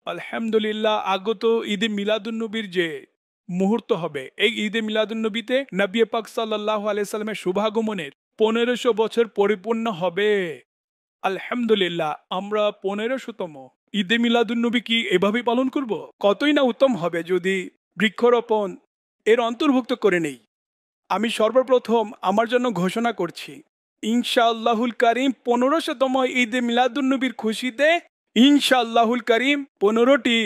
আলহামদুলিল্লাহ, আগত ঈদে মিলাদুন্নবীর যে মুহূর্ত হবে, এই ঈদে মিলাদুন্নবীতে নবী পাক সাল্লাল্লাহু আলাইহি সাল্লামের শুভাগমনের 1500 বছর পরিপূর্ণ হবে। আলহামদুলিল্লাহ, আমরা 1500তম ঈদে মিলাদুন্নবী কি এভাবেই পালন করব? কতই না উত্তম হবে যদি বৃক্ষরোপণ এর অন্তর্ভুক্ত করে নেই। আমি সর্বপ্রথম আমার জন্য ঘোষণা করছি, ইনশাআল্লাহুল করিম 1500তম ঈদে মিলাদুন্নবীর খুশিতে ইনশাআল্লাহুল করিম 15টি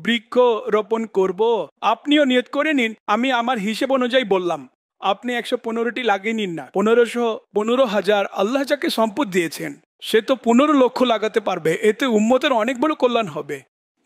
বৃক্ষ রোপণ করব। আপনিও নিয়ত করে নিন, আমি আমার হিসেব অনুযায়ী বললাম, আপনি 115টি লাগিয়ে নিন না। 1500 আল্লাহ যাকে সম্পদ দিয়েছেন সে তো 15 লক্ষ লাগাতে পারবে। এতে উম্মতের অনেক বড় কল্যাণ হবে,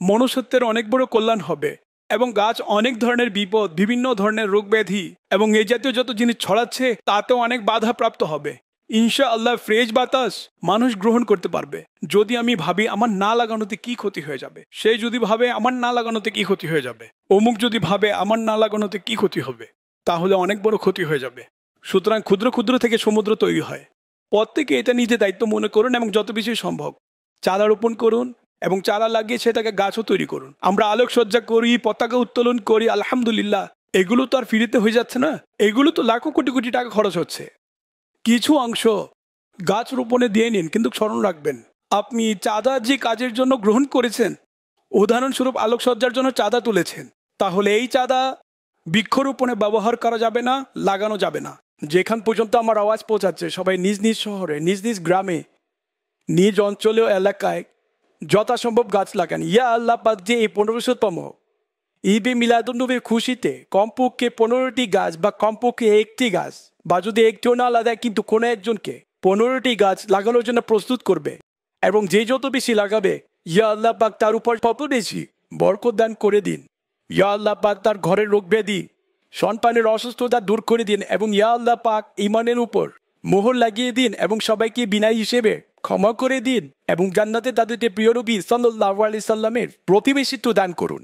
মনুষ্যত্বের অনেক বড় কল্যাণ হবে। এবং গাছ অনেক ধরনের বিপদ, বিভিন্ন ধরনের রোগ ব্যাধি এবং এই জাতীয় যত জিনিস ছড়াচ্ছে তাতেও অনেক বাধা প্রাপ্ত হবে। ইনশাআল্লাহ ফ্রেশ বাতাস মানুষ গ্রহণ করতে পারবে। যদি আমি ভাবি আমার না লাগানোতে কি ক্ষতি হয়ে যাবে, সে যদি ভাবে আমার না লাগানোতে কি ক্ষতি হয়ে যাবে, অমুক যদি ভাবে আমার না লাগানোতে কি ক্ষতি হবে, তাহলে অনেক বড় ক্ষতি হয়ে যাবে। সুতরাং ক্ষুদ্র ক্ষুদ্র থেকে সমুদ্র তৈরি হয়। প্রত্যেকে এটা নিজে দায়িত্ব মনে করুন এবং যত বেশি সম্ভব চারা রোপণ করুন এবং চারা লাগিয়ে সেটাকে গাছও তৈরি করুন। আমরা আলোকসজ্জা করি, পতাকা উত্তোলন করি, আলহামদুলিল্লাহ, এগুলো তো আর ফ্রিতে হয়ে যাচ্ছে না। এগুলো তো লাখো কোটি কোটি টাকা খরচ হচ্ছে। কিছু অংশ গাছ রোপণে দিয়ে নিন, কিন্তু স্মরণ রাখবেন আপনি চাঁদা যে কাজের জন্য গ্রহণ করেছেন, উদাহরণস্বরূপ আলোকসজ্জার জন্য চাঁদা তুলেছেন, তাহলে এই চাঁদা বৃক্ষরোপণে ব্যবহার করা যাবে না, লাগানো যাবে না। যেখান পর্যন্ত আমার আওয়াজ পৌঁছাচ্ছে, সবাই নিজ নিজ শহরে, নিজ নিজ গ্রামে, নিজ অঞ্চলীয় এলাকায় যথাসম্ভব গাছ লাগান। ইয়া আল্লাহ পাক যে এই 1500তম ঈদে মিলাদুন্নবীর খুশিতে কমপক্ষে 15টি গাছ বা কমপক্ষে একটি গাছ, বা যদি একটিও না লাগায় কিন্তু কোনো একজনকে 15টি গাছ লাগানোর জন্য প্রস্তুত করবে, এবং যে যত বেশি লাগাবে ইয়া আল্লাহ পাক তার উপর তত বেশি বরকত দান করে দিন। ইয়া আল্লাহ পাক তার ঘরের রোগ ব্যাধি, সন্তানের অসুস্থতা দূর করে দিন, এবং ইয়া আল্লাহ পাক ইমানের উপর মোহর লাগিয়ে দিন এবং সবাইকে বিনয়ী হিসেবে ক্ষমা করে দিন, এবং জান্নাতে তাদেরকে প্রিয় নবী সাল্লাল্লাহু আলাইহি সাল্লামের প্রতিবেশিত্ব দান করুন।